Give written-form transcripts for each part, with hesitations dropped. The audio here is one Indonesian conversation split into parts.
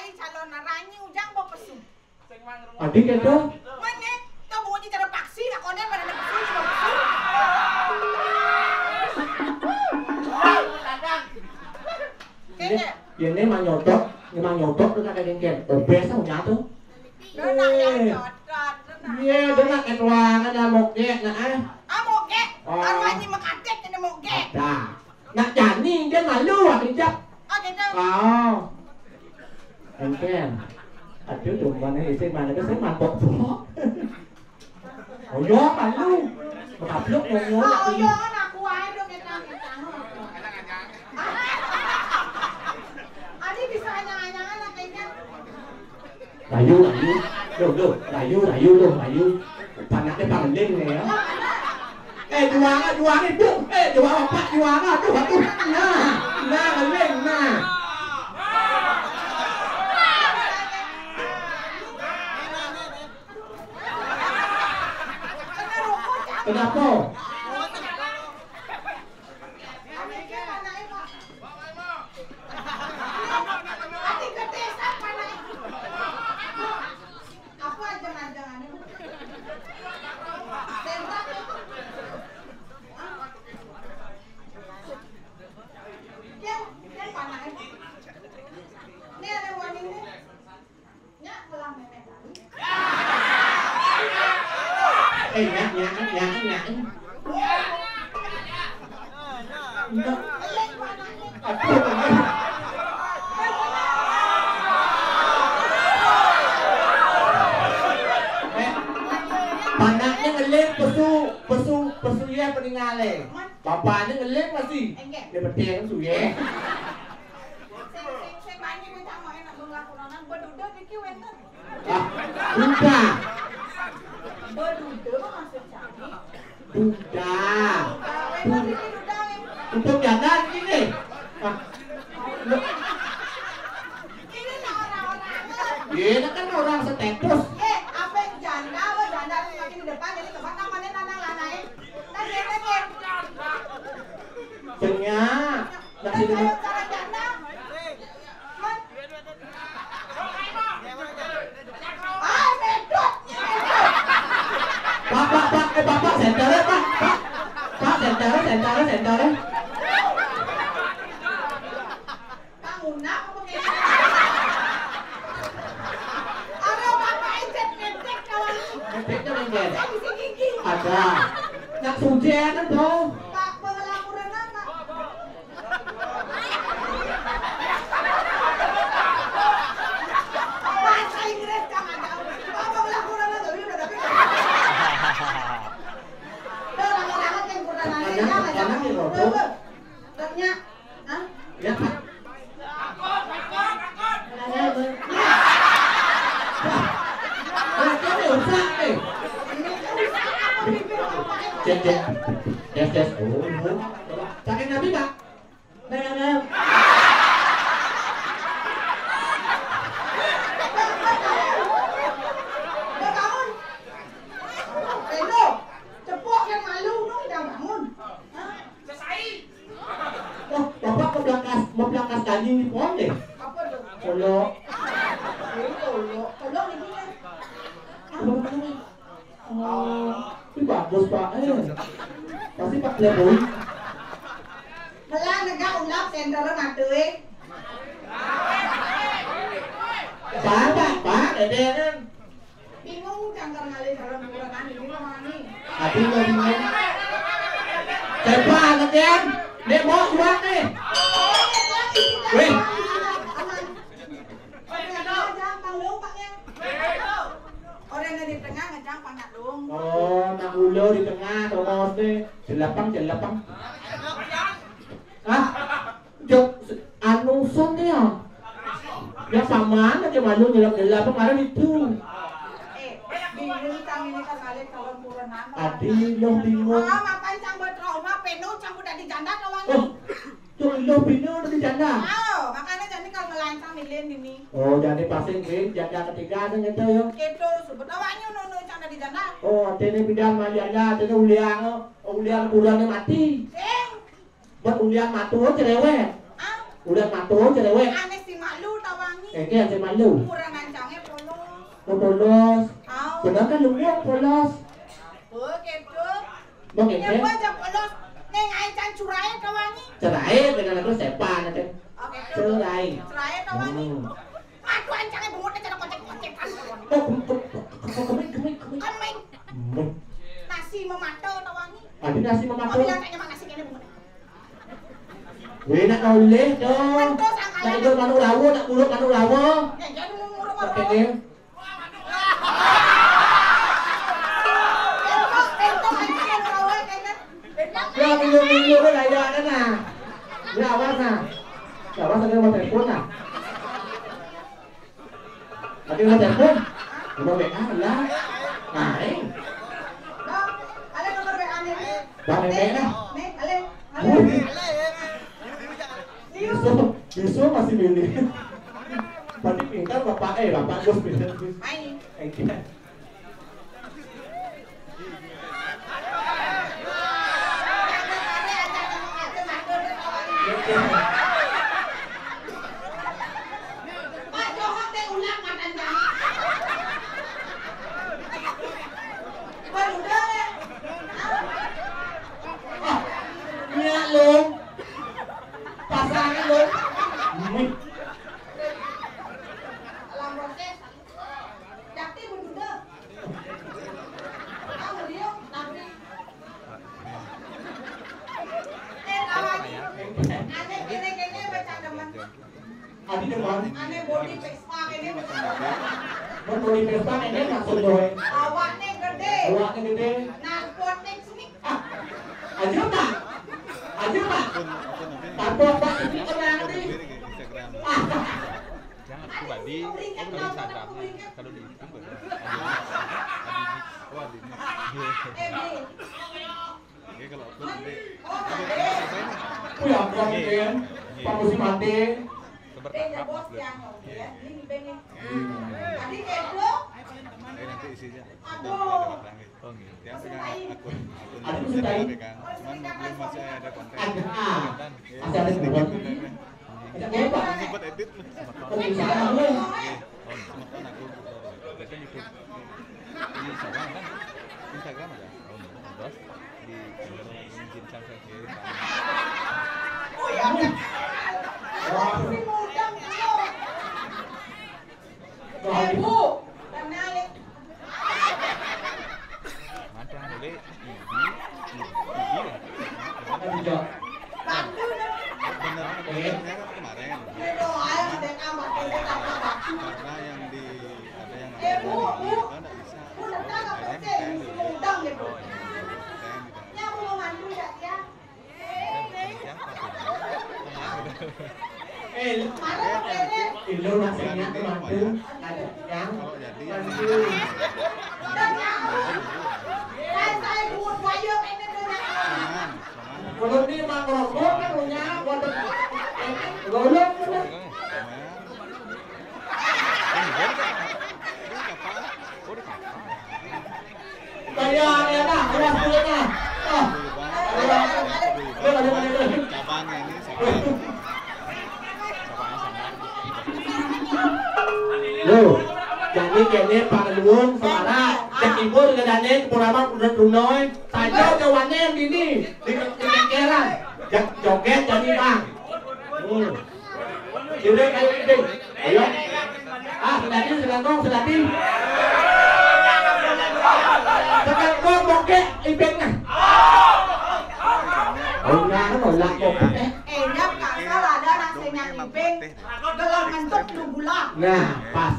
ai calon narani ujang bawa pesum. Adik itu? Mana? Kau bawa cara paksi nak konen pada nak pesum. Ini mah nyodok tuh kakek genggen. Bes tau nyatu. Dona yang codot. Iya, dona ruangan ada moge nah moge. Arwahnya makatek ada moge. Nah, nak jani dia malu dijak. Oh gitu. Oh. Genggen. Aduh, cuman ini sih mana cái mantap tuh. Oh yo malu. Makapluk ngomong. Oh yo kan aku aja dong kita. Adi bisa anyang-anyangan lah kayaknya. Layu. Panaknya panggling nih ya. Juang itu. Juang apa? Juang aduh. Nah, ngeling nah. Kenapa? Nhạc. Panaknya ngelik pesu ya peninggalnya. Bapaknya ngelik masih. Dia bertiang su ya. Saya banyak macam mana nak melakukan berduduk di kiwenten. Udah. Berduduk maksud cari. Udah. Untuk jalan gini. Ini lah orang-orang. Ini kan orang status. Apa janda semakin di depan jadi tempat namanya nanang lanai. Tanya. Senyak. Nasi dengan cara janda. Bapak senternya Pak. Pak senternya. Pak Muna apa kayak? Ada bapak ecet kawan. Ecetnya menggen. Bisa gigi. Ada. Nak sujenan dong. Pak pengelakuran apa? Bahasa Inggris jangan tahu. Pak pengelakuran apa? Udah tapi. Orang-orang yang kurang nanya. Tanya. Hah? Ya Pak. Ini usah nih. Cek. Oh. Cari Nabi Pak. Nah. Bangun. Eno, cepok yang malu nu udah bangun. Oh, Bapak mau belangkas daging di pohon deh. Apa tuh? Kolok. Kolok ini ya. Oh, ini bagus Pak. Pasti Pak Leboy. Malah negak ulap senter mati. Pak, Dede kan. Bingung cangkar ngali dalam murahan ini mana? Aduh, bingung. Coba ngetian. Nek mau jual nih. Wih. Orang yang di tengah ngejang panjang dong. Oh, nak ulo di tengah, terus deh. Jelapang. Hah? Jok, anu son ya. Ya sama aja malu jelap kemarin itu. Bingung cang ini kan kali calon murahan. Adi, lo bingung. Mapan cang bertrauma, penuh cang udah dijandak lawan. Oh, tuh lo bingung udah dijanda. Makanya jadi kalau melancang milih ini. Oh, jadi pasang ke janda ketiga ada gitu ya. Itu sebetulnya nono cang udah dijandak. Oh, ini bidang majanda, ini uliang kurangnya mati. Buat uliang matu cerewet. Udah matu cerewet. Aneh si malu tawangi. Kayak saya malu. Kurang ngancangnya polos. Polos. Au. Benar kan luwak polos. Begitu. Mau Ya kayak gua aja polos. Neng ngancang curai kawani. cerai dengan aku sepan nanti. Oke. Cerai. Curai kawani. Hmm. Aduh ancangnya bungutnya cara kocek-kocekan. Kemeng. Nasi memato kawani. Ada nasi memato. Kau bilang tanya mana nasi kene bungutnya. Weh nak noleh dong. Nak ikut manuk lawo, nak buruk manuk lawo. Ya jadi mau ngurung Oke deh. Ya minggu-minggu kan ada nah. Ya awas nah. Ya awas ada nomor telepon nah. Ada nomor telepon. Nomor WA lah. Nah, Ale nomor WA nih. Bang Meme nah. Nih, Ale. Justru masih milih. Berarti pintar bapak Gus pintar. Main. Pak Johok teh ulang makan jangan. Baru dah ya. Iya lo. Pasangan lo. Alam proses. Jakti bunduda. Tahu dia, tapi. Lagi. Aneh kene baca demen. Adi depan. Aneh body Vespa kene baca demen. Betul di Vespa ini maksud doy. Awaknya gede. Awaknya gede. Narkotik sini. Aja pak. Aja pak. Tanpa pak ini tenang nih. Jangan pribadi, kalau di Instagramnya, kalau di YouTube Oke, kalau upload nanti Wih, aku kan Pak Musim mati. Beda bos yang ya, ini bengeng. Tadi kedo. nanti isinya. Aduh. Oh gitu. Yang pegang akun. Ada sudah. Cuman belum masih ada konten. Ada. Masih ada sedikit buat. kontennya. Ada apa? Sempat edit lu. Pengusaha lu. Oh, sempat kan aku biasanya YouTube di Instagram kan? Instagram ada. Oh, terus di Jin Samsung sendiri. Oh ya. Masih muda lo. Bu, kenalin. Macam boleh Ada juga. Bantu deh. beneran benernya kan kemarin. Doa dek amat ini tambah batu. Karena yang di ada yang Bu, kan enggak bisa. Bu nanti nggak percaya mesti ngundang ya bu. Oh, saya minta. Ya aku mau mantu ya ya. Mana pakai Itu nasinya mantu. Ada yang Kalau jadi mantu. saya buat wayang ini dengan jangan. Kalau di Mangroko kan punya wadah. Golong bener. Bayar ya nah, awas dulu nah. Oh, Cabangnya ini sama. Loh, jadi kayaknya Pak Luhun Semara, cek ibu dengan dane Purama udah tunoi, saja jawabannya yang gini di kekeran, joget jadi bang. Yaudah kayu gede, ayo. Sedati sedangkong sedati. Sedangkong bokeh ibengnya. Oh nah, nolak bokeh. enak gak salah ada nasinya ibeng gelang mentut lu bulan. Nah, pas.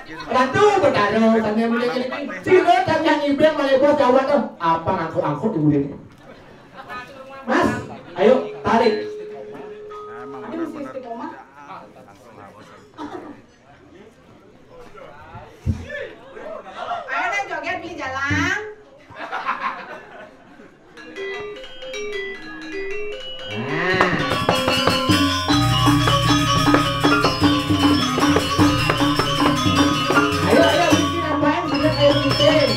Ratu berkado, tanya mulai jadi silo tanya ibeng malebo jawab tuh apa angkut ibu ini. Mas, ayo tarik. Ini mesti istiqomah. Ayo neng joget beli jalan. Ayo bikin apaan? Bikin ayo bikin.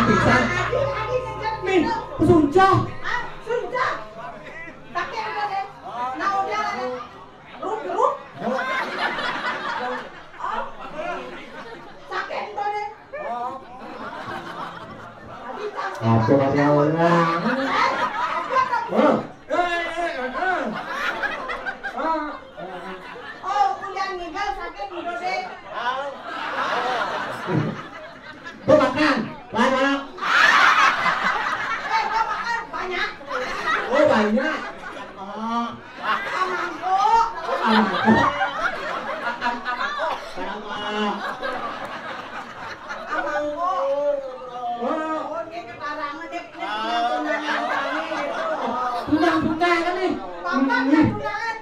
Pingsan. Min, pesuncah. Suncah. Kakek ada deh. Nah, dia ada. Rut. Sakit itu deh. Apa masih orang? Oh, kuliah ninggal sakit udah deh. Gua makan. Banyak. Gua makan banyak. Oh, banyak. Oh. Amangko. Amangko. Amangko. Oh, ini ketarangan deh. Tunangan kami itu. Tunang kan nih. Bapak kan tunangan.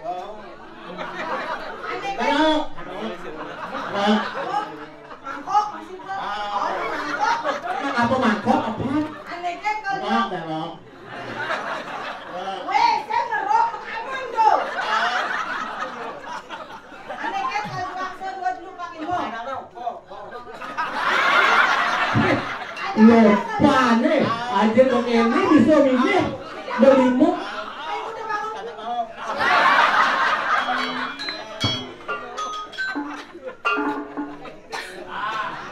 Aneh kan? Mangkok masih belum. Oh, ini mangkok. Apa mangkok apa? Aneh kan kalau Belok, belok. weh, saya ngerok aman tuh. Aneh kan kalau paksa dua dulu pakai mo. Lupa nih. Aja dong ini bisa milih. Belimu. Ayo udah bangun.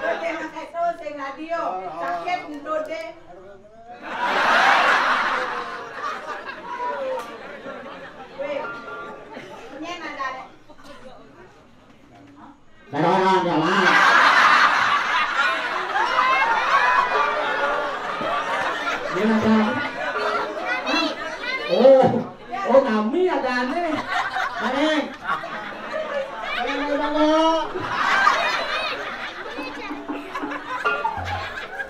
Dode makai terus yang radio. Sakit dode. Weh, punya nada deh. Berolah, jalan. Dia ada. Oh kami ada aneh. Aneh.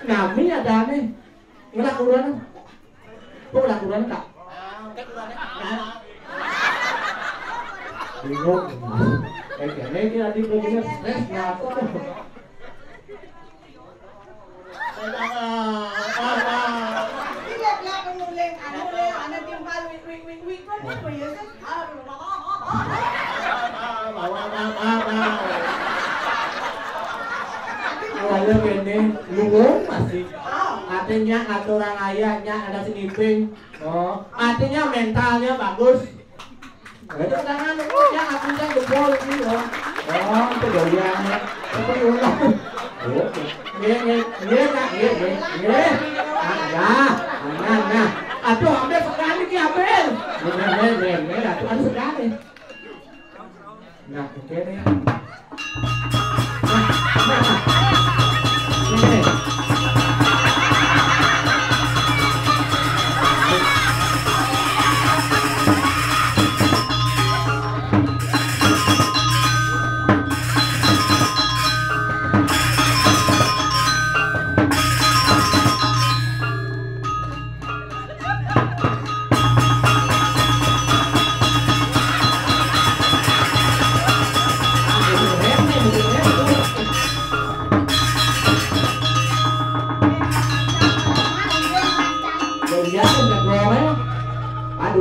Kami ada aneh. Ngelak ukuran. Kok ngelak ukuran kak? Bingung. Kayaknya ini adik begini stres nggak tuh. Lihat penguling, anu timpal wik kan apa ya kan? Awalnya gini, lungung masih. Artinya aturan ayahnya ada siniping. Oh, artinya mentalnya bagus. Itu tangan yang akunya jempol ini loh. Oh, itu goyangnya. Itu ulang. Nah. Aduh, ambil sekali ki ambil. Bener, aduh ada sekali. Nah, oke deh. Ini.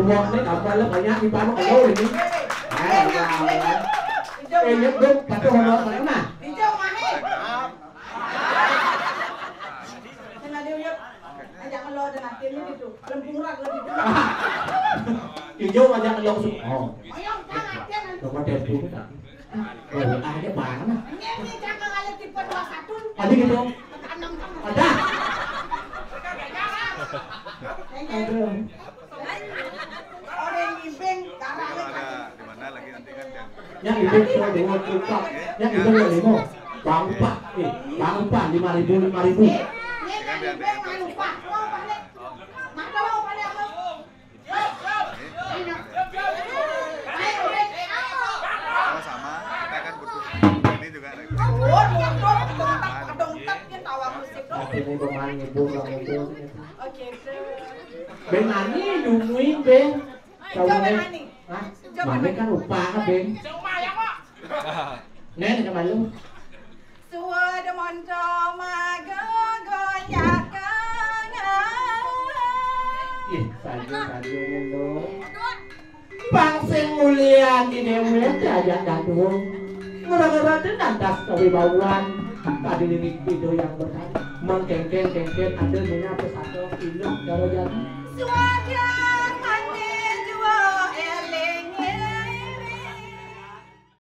Uang đấy đọc ra lớp bài nhạc đi ba nó phải lâu đi. Em nhất đúng, cả tôi hôm đó phải nè. Đi chơi mà hết. Thế là điều nhất. Anh jangan lo dengan timnya itu. Lempung rak lebih dulu. Hijau aja kalau suka. Oyong jangan jangan. Coba deh dulu kan. Ada barang. Ini jangan ada tipe 21. Ada gitu. Ada. Ada. Orang nyimping karangnya Ada di mana lagi nanti kan Yang yang itu saya dengan kita. Yang itu yang lima. Bang Pak, 5.000. Ini nyimping nggak lupa. Mau balik. Mana mau balik apa? oh sama kita kan butuh ini juga ada. Oh, dongtak kan tawa musik dong. Ini pemain ngibur lah itu. Oke, Ben Ani nungguin Ben. coba Ani. Hah? Mane kan lupa kan Ben. Nen sama lu. Suara monco magogoyakan. Ih, saja lo. Bang sing mulia di dewet aja dadung. Murah-murah tenan das kewibawaan. Tadi lirik video yang berkali. Mengkengken ada minyak pesatro film kalau jadi. Suara